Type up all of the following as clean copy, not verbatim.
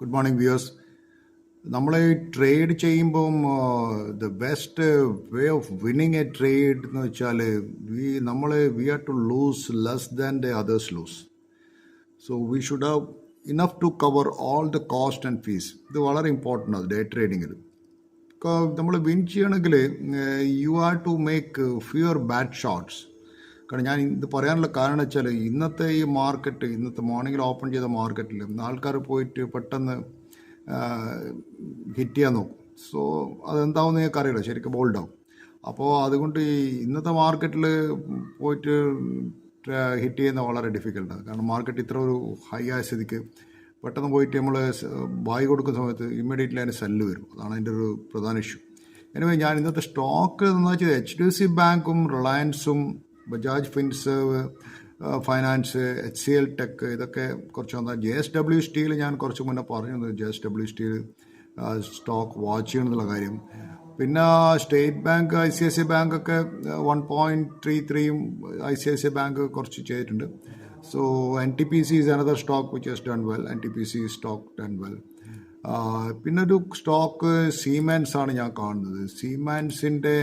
Good morning viewers. നമ്മൾ trade ചെയ്യുമ്പം the best way of winning a trade എന്ന് വെച്ചാൽ we have to lose less than the others lose. So we should have enough to cover all the cost and fees. ഇത് വളരെ important ആണ് day ട്രേഡിങ്ങിൽ. നമ്മൾ win ചെയ്യണമെങ്കിൽ you have to make fewer bad shots. കാരണം ഞാൻ ഇത് പറയാനുള്ള കാരണം വെച്ചാൽ ഇന്നത്തെ ഈ മാർക്കറ്റ്, ഇന്നത്തെ മോർണിംഗിൽ ഓപ്പൺ ചെയ്ത മാർക്കറ്റിൽ ആൾക്കാർ പോയിട്ട് പെട്ടെന്ന് ഹിറ്റ് ചെയ്യാൻ നോക്കും. സോ അതെന്താവും നിങ്ങൾക്ക് അറിയില്ല, ശരിക്കും ബോൾഡാവും. അപ്പോൾ അതുകൊണ്ട് ഈ ഇന്നത്തെ മാർക്കറ്റിൽ പോയിട്ട് ഹിറ്റ് ചെയ്യുന്നത് വളരെ ഡിഫിക്കൽട്ടാണ്. കാരണം മാർക്കറ്റ് ഇത്ര ഒരു ഹൈ ആയ സ്ഥിതിക്ക് പെട്ടെന്ന് പോയിട്ട് നമ്മൾ ബൈ കൊടുക്കുന്ന സമയത്ത് ഇമ്മീഡിയറ്റ്ലി അതിന് സെല്ല് വരും. അതാണ് അതിൻ്റെ ഒരു പ്രധാന ഇഷ്യൂ. എനിവേ ഞാൻ ഇന്നത്തെ സ്റ്റോക്ക് എന്ന് വെച്ചാൽ HDFC ബാങ്കും റിലയൻസും Bajaj Finserv finance, HCL tech, ഇതൊക്കെ കുറച്ച് വന്നാൽ JSW സ്റ്റീൽ ഞാൻ കുറച്ച് മുന്നേ പറഞ്ഞു, JSW സ്റ്റീൽ സ്റ്റോക്ക് വാച്ച് ചെയ്യണമെന്നുള്ള കാര്യം. പിന്നെ സ്റ്റേറ്റ് ബാങ്ക്, ICICI ബാങ്കൊക്കെ 1.33 ICICI ബാങ്ക് കുറച്ച് ചെയ്തിട്ടുണ്ട്. So NTPC is another stock which has done well. NTPC stock done well. പിന്നെ ഒരു സ്റ്റോക്ക് സീമെൻസ് ആണ് ഞാൻ കാണുന്നത്. സീമെൻസിൻ്റെ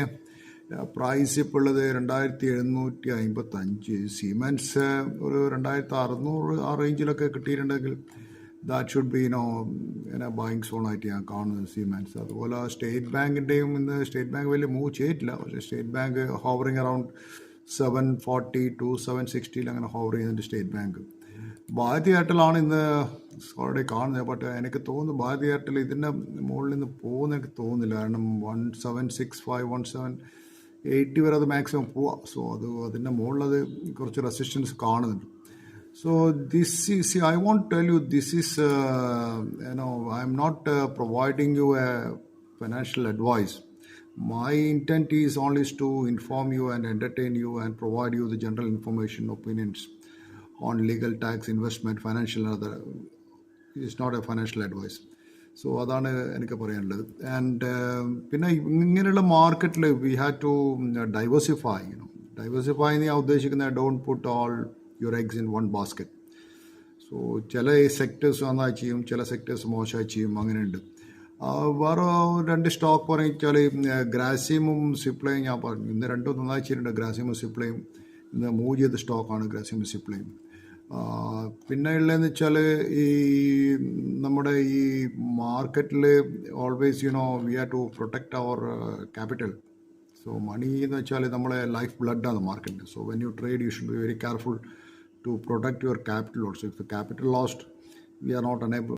പ്രൈസ് ഇപ്പോൾ ഉള്ളത് 2755. സീമെൻസ് ഒരു 2600 ആ റേഞ്ചിലൊക്കെ കിട്ടിയിട്ടുണ്ടെങ്കിൽ ദാറ്റ് ഷുഡ് ബി ബൈങ് സോണായിട്ട് ഞാൻ കാണുന്നത് സീമെൻസ്. അതുപോലെ സ്റ്റേറ്റ് ബാങ്കിൻ്റെയും ഇന്ന് സ്റ്റേറ്റ് ബാങ്ക് വലിയ മൂവ് ചെയ്തിട്ടില്ല. പക്ഷേ state bank hovering around 740 to 760 അങ്ങനെ ഹോവർ ചെയ്യുന്നുണ്ട് സ്റ്റേറ്റ് ബാങ്ക്. ഭാരതി എയർടെലാണ് ഇന്ന് ഓൾറെഡി കാണുന്നത്. ബട്ട് എനിക്ക് തോന്നുന്നു ഭാരതി എയർടെൽ ഇതിൻ്റെ മുകളിൽ നിന്ന് പോകുന്ന എനിക്ക് തോന്നുന്നില്ല. കാരണം 1765 1780 വരെ അത് മാക്സിമം പോവാം. സോ അതിൻ്റെ മുകളിലത് കുറച്ച് റെസിസ്റ്റൻസ് കാണുന്നുണ്ട്. So this is, I won't tell you this is, I am not providing you a financial advice. My intent is only to inform you and entertain you and provide you the general information, opinions on legal, tax, investment, financial and other. It's not a financial advice. So അതാണ് എനിക്ക് പറയാനുള്ളത്. And പിന്നെ ഇങ്ങനെയുള്ള മാർക്കറ്റിൽ V have to diversify എന്ന് ഞാൻ ഉദ്ദേശിക്കുന്നത് don't put all your eggs in one basket. So ചില സെക്ടേഴ്സ് നന്നായി ചെയ്യും, ചില സെക്ടേഴ്സ് മോശമായി ചെയ്യും, അങ്ങനെയുണ്ട്. വേറെ 2 സ്റ്റോക്ക് പറഞ്ഞാൽ ഗ്രാസിമും സിപ്ലയും ഞാൻ പറഞ്ഞു. ഇന്ന് 2 നന്നായി ചെയ്തിട്ടുണ്ട്. ഗ്രാസിമും സിപ്ലയും ഇന്ന് മൂവ് ചെയ്ത സ്റ്റോക്കാണ് ഗ്രാസിമും സിപ്ലയും. പിന്നെ ഉള്ളതെന്ന് വെച്ചാൽ ഈ നമ്മുടെ ഈ മാർക്കറ്റിൽ always we have to protect our capital. So money എന്ന് വെച്ചാൽ നമ്മളെ ലൈഫ് ബ്ലഡാണ് മാർക്കറ്റിൽ. So when you trade you should be very careful to protect your capital also. If the capital lost, we are not unable